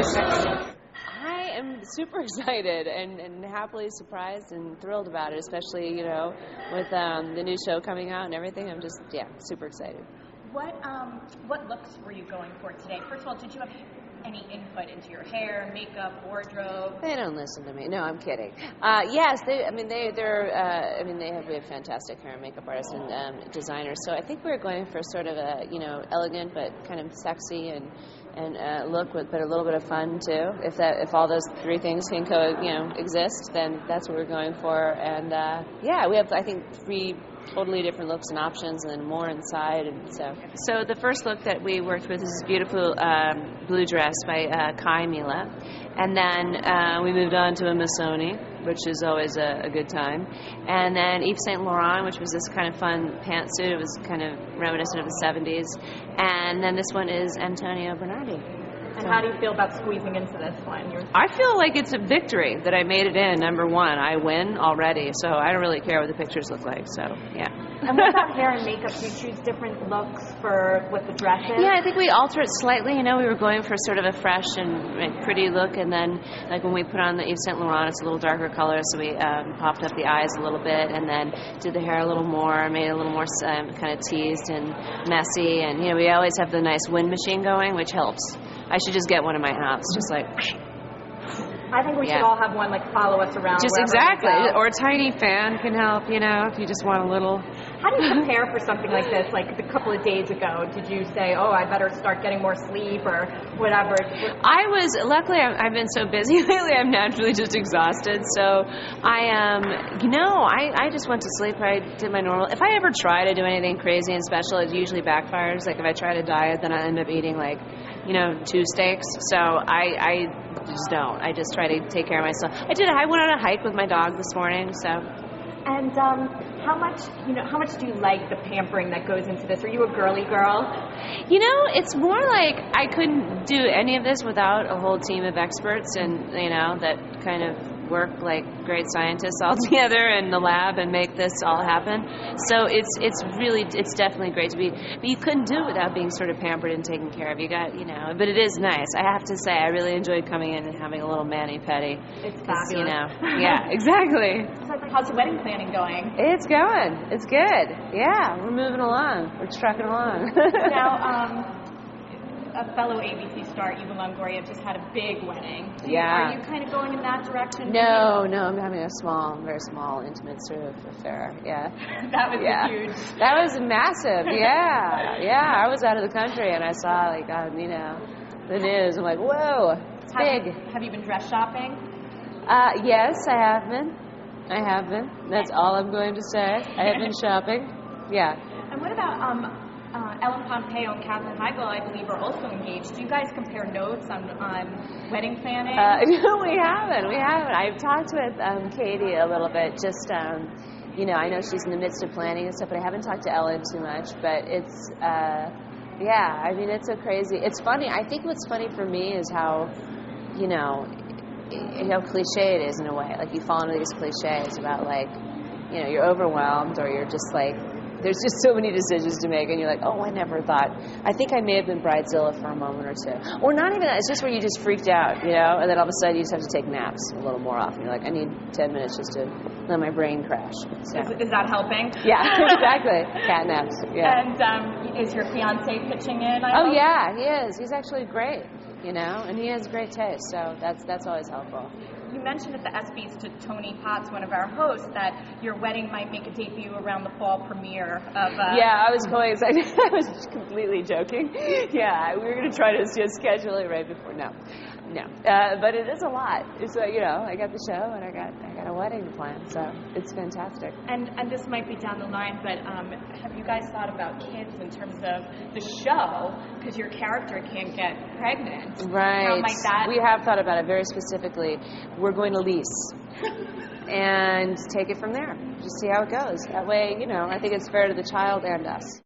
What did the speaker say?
very sexy. I am super excited and happily surprised and thrilled about it, especially, you know, with the new show coming out and everything. I'm just, super excited. What looks were you going for today? First of all, did you have any input into your hair, makeup, wardrobe? They don't listen to me. No, I'm kidding. Yes, they have really fantastic hair and makeup artists and designers. So I think we're going for sort of a, you know, elegant but kind of sexy and look with, but a little bit of fun too. If all those three things can exist, then that's what we're going for. And we have, I think, 3 totally different looks and options, and then more inside. And so the first look that we worked with is this beautiful blue dress by Kai Mila, and then we moved on to a Missoni, which is always a good time, and then Yves Saint Laurent, which was this kind of fun pantsuit. It was kind of reminiscent of the 70s, and then this one is Antonio Bernardi. And how do you feel about squeezing into this one? I feel like it's a victory that I made it in, number 1. I win already, so I don't really care what the pictures look like, so, yeah. And what about hair and makeup? Do you choose different looks for what the dress is? Yeah, I think we alter it slightly. You know, we were going for sort of a fresh and pretty look, and then, like, when we put on the Yves Saint Laurent, it's a little darker color, so we popped up the eyes a little bit, and then did the hair a little more, made it a little more kind of teased and messy, and, you know, we always have the nice wind machine going, which helps. I should just get one in my house, just like... I think we should all have one, like, follow us around. Just exactly. Or a tiny fan can help, you know, if you just want a little... How do you prepare for something like this? Like, a couple of days ago, did you say, oh, I better start getting more sleep or whatever? Luckily, I've been so busy lately, I'm naturally just exhausted. So I just went to sleep. I did my normal... If I ever try to do anything crazy and special, it usually backfires. Like, if I try to diet, then I end up eating, like, 2 steaks. So I just don't. I just try to take care of myself. I went on a hike with my dog this morning, so. And how much do you like the pampering that goes into this? Are you a girly girl? It's more like I couldn't do any of this without a whole team of experts and, that kind of work like great scientists all together in the lab and make this all happen. So it's definitely great to be, but you couldn't do it without being sort of pampered and taken care of. You got, but it is nice. I have to say, I really enjoyed coming in and having a little mani-pedi. It's fabulous. Yeah, exactly. So how's the wedding planning going? It's going. It's good. Yeah, we're moving along. We're trucking along. Now, a fellow ABC star, Eva Longoria, just had a big wedding. Yeah. Are you kind of going in that direction? No, I'm having a very small, intimate sort of affair. Yeah. That was huge. That was massive. Yeah. I was out of the country and I saw the news. I'm like, whoa, it's big. Have you been dress shopping? Yes, I have been. That's all I'm going to say. I have been shopping. Yeah. And what about Ellen Pompeo and Katherine Heigl, I believe, are also engaged. Do you guys compare notes on wedding planning? No, we haven't. I've talked with Katie a little bit. Just, I know she's in the midst of planning and stuff, but I haven't talked to Ellen too much. But it's, it's so crazy. It's funny. I think what's funny for me is how cliche it is in a way. Like, you fall into these cliches about, like, you're overwhelmed or you're just like, there's just so many decisions to make, and you're like, oh, I never thought. I think I may have been bridezilla for a moment or two. Or not even that. It's just where you just freaked out, and then all of a sudden you just have to take naps a little more often. You're like, I need 10 minutes just to let my brain crash. So. Is that helping? Yeah, exactly. Cat naps, yeah. And is your fiancé pitching in? Yeah, he is. He's actually great, and he has great taste, so that's always helpful. You mentioned at the ESPYs to Tony Potts, one of our hosts, that your wedding might make a debut around the fall premiere of... Yeah, I was going excited. I was completely joking. Yeah, we were going to try to just schedule it right before. No. But it is a lot. It's I got the show and I got a wedding to plan, so it's fantastic. And this might be down the line, but have you guys thought about kids in terms of the show? Because your character can't get pregnant. Right. How might that... We have thought about it very specifically. We're going to lease and take it from there. Just see how it goes. That way, I think it's fair to the child and us.